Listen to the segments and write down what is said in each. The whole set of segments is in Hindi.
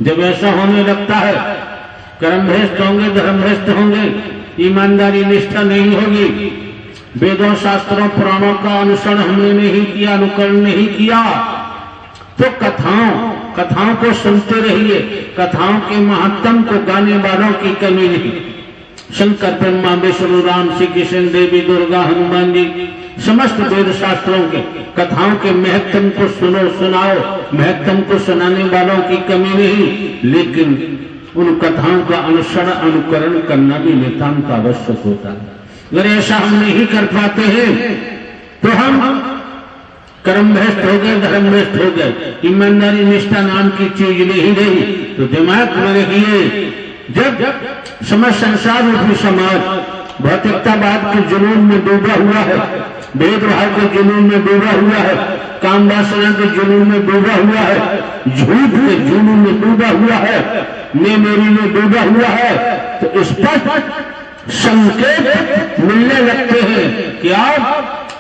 जब ऐसा होने लगता है, कर्म भ्रष्ट होंगे, धर्म भ्रष्ट होंगे, ईमानदारी निष्ठा नहीं होगी, वेदों शास्त्रों पुराणों का अनुसरण हमने नहीं किया, अनुकरण नहीं किया, तो कथाओं को सुनते रहिए। कथाओं के महत्तम को गाने वालों की कमी नहीं। शंकर, ब्रह्मा, विष्णु, राम, श्री कृष्ण, देवी, दुर्गा, हनुमान जी, समस्त वेद शास्त्रों के कथाओं के महत्तम को सुनाओ, महत्तम को सुनाने वालों की कमी नहीं, लेकिन उन कथाओं का अनुसरण अनुकरण करना भी नितांत आवश्यक होता है। अगर ऐसा हम नहीं कर पाते हैं तो हम कर्म भ्रष्ट हो गए, धर्म भ्रष्ट हो गए, ईमानदारी निष्ठा नाम की चीज नहीं रही। तो दिमाग में रखिए, जब समस्त संसार रूपी समाज भौतिकतावाद के जुनून में डूबा हुआ है, भेदभाव के जुनून में डूबा हुआ है, काम वासना के जुनून में डूबा हुआ है, झूठ के जुनून में डूबा हुआ है, मैं मेरी में डूबा हुआ है, तो स्पष्ट संकेत मिलने लगते हैं कि अब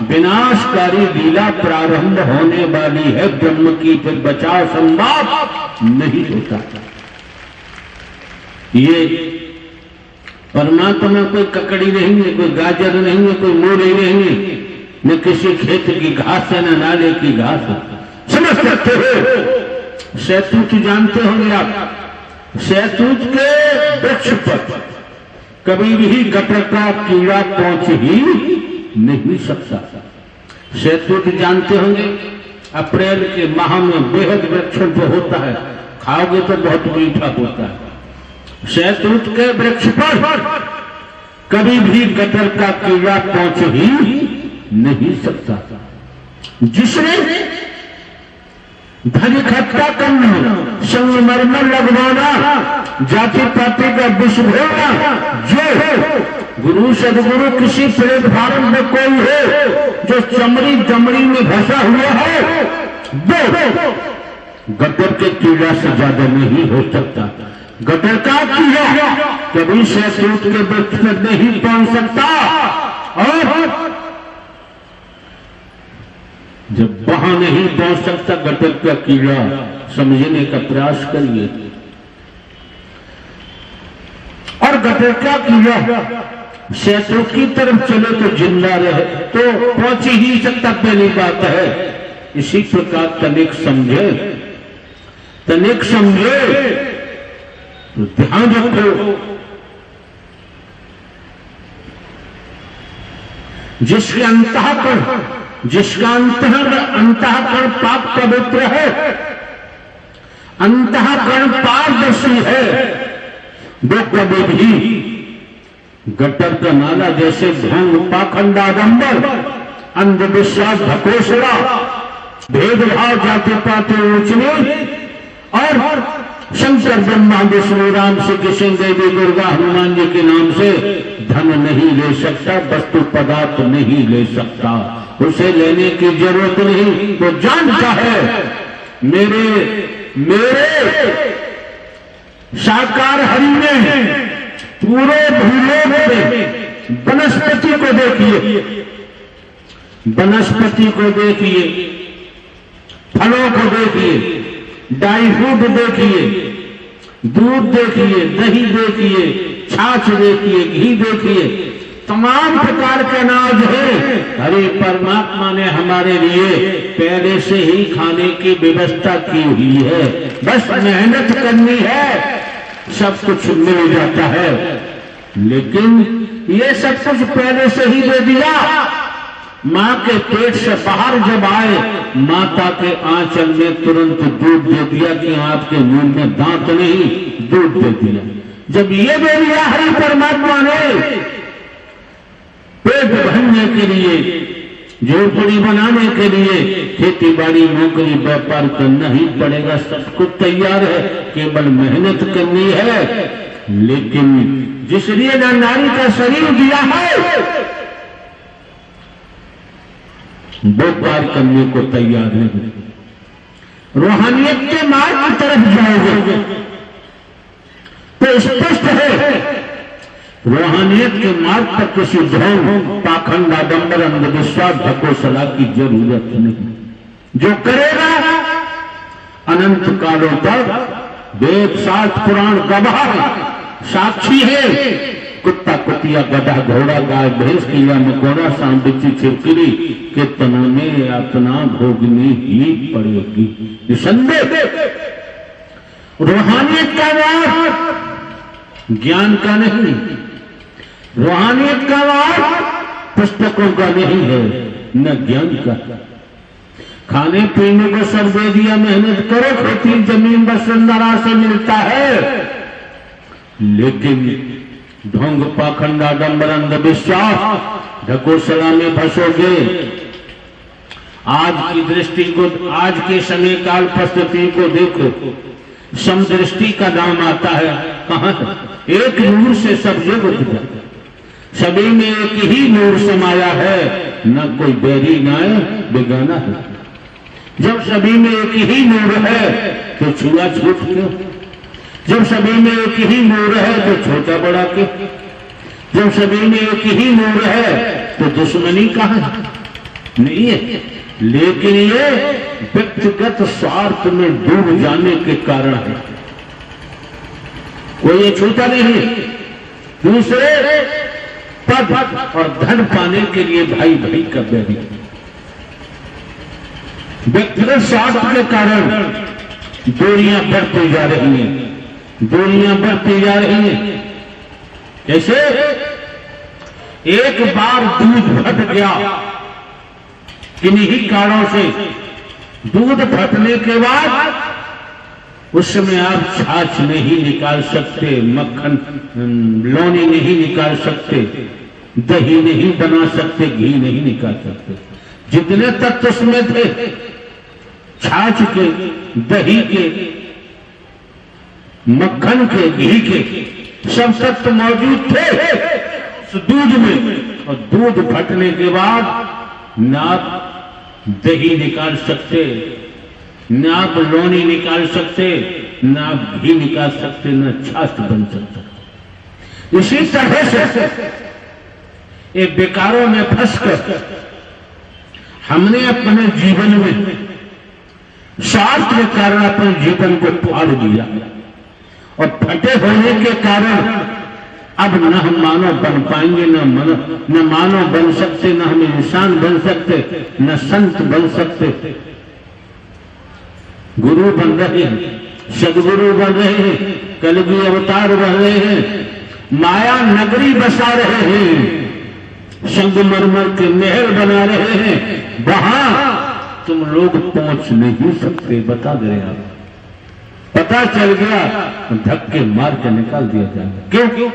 विनाशकारी लीला प्रारंभ होने वाली है। ब्रह्म की फिर बचाव संभव नहीं होता। ये परमात्मा कोई ककड़ी नहीं है, कोई गाजर नहीं है, कोई मूली नहीं है, न किसी खेत की घास है, न नाले की घास है। समझ सकते हो? शहतूत जानते होंगे आप, शहतूत के वृक्ष पर कभी भी गटर का कीड़ा पहुंच ही नहीं सकता। शहतूत जानते होंगे, अप्रैल के माह में बेहद वृक्षों पर होता है, खाओगे तो बहुत मीठा होता है। शहतूत के वृक्ष पर कभी भी गटर का कीड़ा पहुंच ही नहीं सकता। जिसने धन इकट्ठा करना, संगमरमर लगवाना, जाति पाति का विष घोलना, जो गुरु सदगुरु किसी प्लेटफार्म में कोई हो जो चमड़ी चमड़ी में फंसा हुआ है, वो गटर के कीड़ा से ज्यादा नहीं हो सकता। गटर का कीड़ा कभी शहतूत के वृक्ष में नहीं पहुंच सकता। और जब वहां नहीं पहुंच सकता गटर का कीड़ा, समझने का प्रयास करिए। और गटर का कीड़ा शहतूत की तरफ चले तो जिंदा रहे, तो पहुंच ही नहीं सकता, पहली बात है। इसी प्रकार तनिक समझे तो ध्यान रखो, जिसका अंतःकरण पाप पवित्र है, अंतःकरण पारदर्शी है, वो कभी भी गटर का नाला जैसे ढंग, पाखंड, आडंबर, अंधविश्वास, ढकोसला, भेदभाव, जाति पाति, ऊंच नीच और शंकर, ब्रह्मा, विष्णु, राम, श्री कृष्ण, देवी, दुर्गा, हनुमान जी के नाम से धन नहीं ले सकता, वस्तु पदार्थ नहीं ले सकता। उसे लेने की जरूरत नहीं। वो जानता है मेरे साकार हरि ने पूरे भूलोक में वनस्पति को देखिए, फलों को देखिए, ड्राई फ्रूट देखिए, दूध देखिए, दही देखिए, छाछ देखिए, घी देखिए, तमाम प्रकार के अनाज है। अरे परमात्मा ने हमारे लिए पहले से ही खाने की व्यवस्था की हुई है, बस मेहनत करनी है, सब कुछ मिल जाता है। लेकिन ये सब कुछ पहले से ही दे दिया। मां के पेट से बाहर जब आए, माता के आंचल में तुरंत दूध दे दिया कि आपके मुंह में दांत नहीं, दूध दे दिया। जब ये दे दिया हरि परमात्मा ने, पेट भरने के लिए, झोपड़ी बनाने के लिए, खेती बाड़ी, नौकरी, व्यापार करना ही पड़ेगा। सब कुछ तैयार है, केवल मेहनत करनी है। लेकिन जिस लिए नारी का शरीर दिया है वो कार्य करने को तैयार नहीं। रूहानियत के मार्ग की तरफ जाओगे तो स्पष्ट है, रूहानियत के मार्ग पर किसी ढोंग, पाखंड, आडंबर, अंधविश्वास, ढकोसला की जरूरत नहीं। जो करेगा अनंत कालों तक वेद शास्त्र पुराण गवाह है, साक्षी है। कुत्ता कुतिया गधा घोड़ा गाय भैंस कीड़ा मकोड़ा सांप बिच्छू छिपकली के तनों में अपना भोगनी ही पड़ेगी, निसंदेह। रूहानियत का वार ज्ञान का नहीं, रूहानियत का वार पुस्तकों का नहीं है, न ज्ञान का। खाने पीने को सब दे दिया, मेहनत करो, खेती जमीन बस नरा से मिलता है, लेकिन ढोंग पाखंड आडंबर अंधविश्वास ढकोसला में फंसोगे। आज की दृष्टि को, आज के समय काल परिस्थिति को देखो, समदृष्टि का नाम आता है, कहां एक नूर से सब जगत है, सभी में एक ही नूर समाया है, न कोई बैरी न बेगाना है। जब सभी में एक ही नूर है तो छुआछूत क्यों? जब सभी में एक ही नूर है तो छोटा बड़ा क्यों? जब सभी में एक ही नूर है तो दुश्मनी कहां है? नहीं है। लेकिन ये व्यक्तिगत स्वार्थ में डूब जाने के कारण है, कोई छूता नहीं। दूसरे पद और धन पाने के लिए भाई भाई का बैरी, व्यक्तिगत स्वार्थ के कारण दूरियां बढ़ती जा रही हैं, दूरियां बढ़ती जा रही हैं। जैसे एक बार दूध फट गया, किन्हीं कारणों से दूध फटने के बाद उस समय आप छाछ नहीं निकाल सकते, मक्खन लोनी नहीं निकाल सकते, दही नहीं बना सकते, घी नहीं निकाल सकते। जितने तत्व उसमें थे, छाछ के, दही के, मक्खन के, घी के, सब तत्व मौजूद थे उस दूध में। और दूध फटने के बाद न आप दही निकाल सकते, न आप लोनी निकाल सकते, न आप घी निकाल सकते, न छाछ बन सकता। इसी तरह से ये बेकारों में फंसकर हमने अपने जीवन में स्वार्थ के कारण अपने जीवन को फाड़ दिया, और फटे होने के कारण अब न हम मानव बन पाएंगे, न मानव बन सकते, न हम इंसान बन सकते, न संत बन सकते। गुरु बन रहे हैं, सदगुरु बन रहे हैं, कलगी अवतार बन रहे हैं, माया नगरी बसा रहे हैं, संगमरमर के महल बना रहे हैं, वहां तुम लोग पहुंच नहीं सकते। बता दे आप, पता चल गया धक्के मार के निकाल दिया जाएगा। क्यों?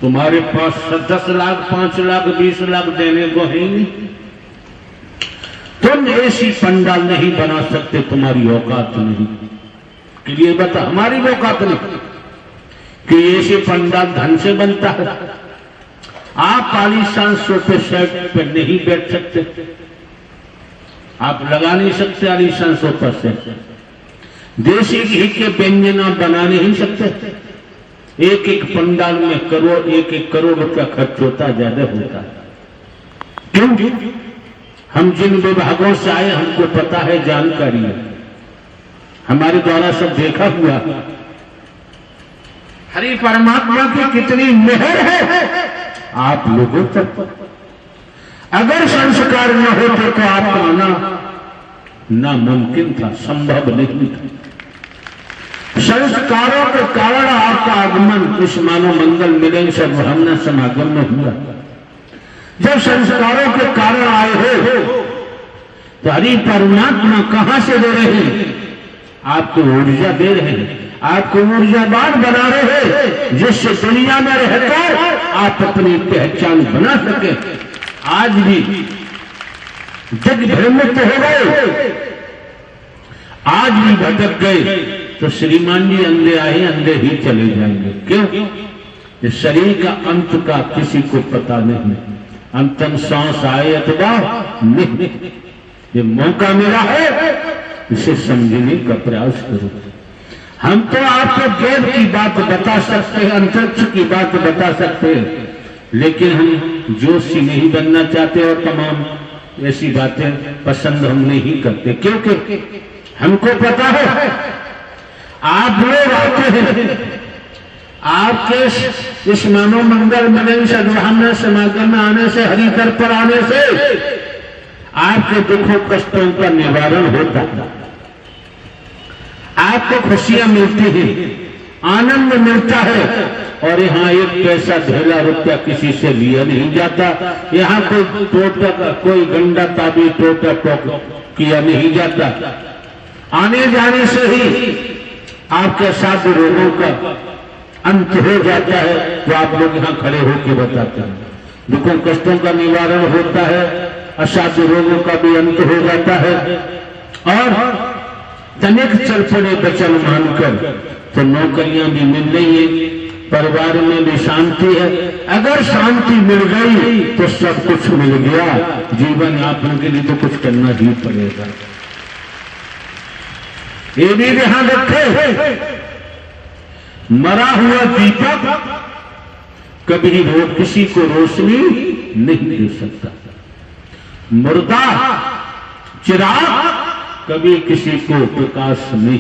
तुम्हारे पास 10 लाख, 5 लाख, 20 लाख देने को है नहीं। तुम ऐसी पंडाल नहीं बना सकते, तुम्हारी औकात नहीं। के लिए बता, हमारी औकात नहीं कि ऐसे पंडाल धन से बनता है। आप आलीशान सोफे सेट पे नहीं बैठ सकते, आप लगा नहीं सकते आलीशान सोफा सेट। देसी घी के व्यंजन आप बना नहीं सकते। एक एक पंडाल में करोड़, 1-1 करोड़ रुपया खर्च होता, ज्यादा होता है। क्यों? हम जिन विभागों से आए हमको पता है, जानकारी है, हमारे द्वारा सब देखा हुआ। हरि परमात्मा की कितनी मेहर है आप लोगों तक। अगर संस्कार न होते तो आप आना नामुमकिन था, संभव नहीं था। संस्कारों के कारण आपका आगमन इस मानव मंगल मिलन से ब्रह्मण्य समागम में हुआ। जब संस्कारों के कारण आए हो तो हरि परमात्मा कहां से दे रहे हैं? आपको ऊर्जा दे रहे हैं, आपको ऊर्जावान बना रहे हैं, जिससे दुनिया में रहकर आप अपनी पहचान बना सके। आज भी जग भ्रमित हो गए, आज भी भटक गए, तो श्रीमान जी अंधे आए, अंधे ही चले जाएंगे। क्यों? ये शरीर का अंत का किसी को पता नहीं। अंतिम सांस आए अथवा नहीं, ये मौका मेरा है, इसे समझने का प्रयास करो। हम तो आपको वेद की बात बता सकते हैं, अंतरिक्ष की बात बता सकते हैं, लेकिन हम जोशी नहीं बनना चाहते और तमाम ऐसी बातें पसंद हम नहीं करते। क्योंकि हमको पता है आप लोग आते हैं, आपके इस मानव मंगल मिलन सद्भावना समागम में आने से, हरि दर पर आने से आपके दुखों कष्टों का निवारण होता है, आपको खुशियां मिलती हैं, आनंद मिलता है। और यहाँ एक पैसा ढेला रुपया किसी से लिया नहीं जाता, यहाँ कोई टोटक, कोई गंदा ताबी टोटक किया नहीं जाता। आने जाने से ही आपके साथ रोगों का अंत हो जाता है, तो आप लोग यहाँ खड़े होकर बताते हैं। दुखों कष्टों का निवारण होता है, असाध्य रोगों का भी अंत हो जाता है। और तनिक चल पड़े वचन मानकर तो नौकरियां भी मिल रही है, परिवार में भी शांति है। अगर शांति मिल गई तो सब कुछ मिल गया। जीवन यापन के लिए तो कुछ करना ही पड़ेगा। ये भी ध्यान रखे, मरा हुआ दीपक कभी किसी को रोशनी नहीं दे सकता, मुर्दा चिराग कभी किसी को प्रकाश नहीं